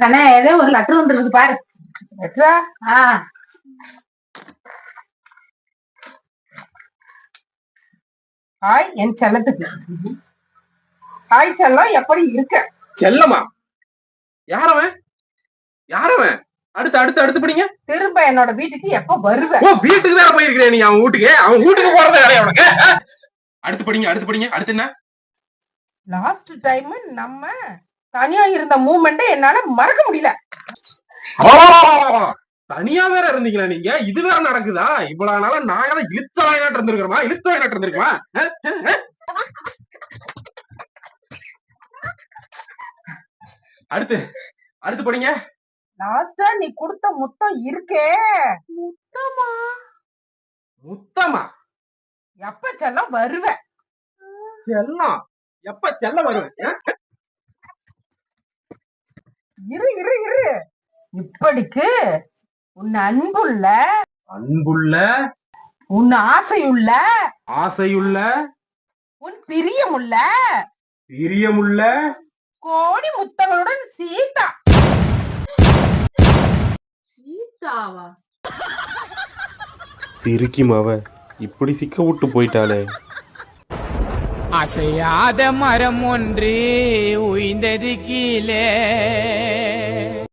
கண்ணா ஏதோ ஒரு லெட்டர் வந்துருக்கு பாரு. லெட்டரா? ஹாய் என் செல்லத்துக்கு. ஹாய் செல்லம், எப்படி இருக்க? செல்லமா? யாரவன்? யாரவன்? அடுத்து அடுத்து அடுத்து படிங்க. திரும்ப என்னோட வீட்டுக்கு எப்ப வருவ? ஓ, வீட்டுக்கு வேற போயிருக்கிறேன் நீ. அவன் வீட்டுக்கு போறதே வேலையா உனக்கு? அடுத்து படிங்க, அடுத்து படிங்க. அடுத்து என்ன? லாஸ்ட் டைம் நம்ம தனியா இருந்த மூமெண்ட் என்னால மறக்க முடியல. தனியா வேற இருந்தீங்களா நீங்க? இது வேற நடக்குதா? இவ்வளவு நாளா நாங்க தான் இழுத்த வாயினாட்டு இருந்திருக்கிறோமா? அடுத்து அடுத்து படிங்க. லாஸ்டா நீ கொடுத்த முத்தம் இருக்கே. முத்தமா? முத்தமா? எப்ப செல்லம் வருவ? செல்லம் எப்ப செல்லம் வருவேன்? இரு இரு இரு. இப்படிக்கு உன் அன்புள்ள உன் ஆசையுள்ள உன் பிரியமுள்ள கோடி முத்தங்களுடன் சீதா. சீதாவா? சிரிக்கும் அவ இப்படி சிக்க விட்டு போயிட்டாளே. அசையாத மரம் ஒன்று உய்ந்தது கீழே.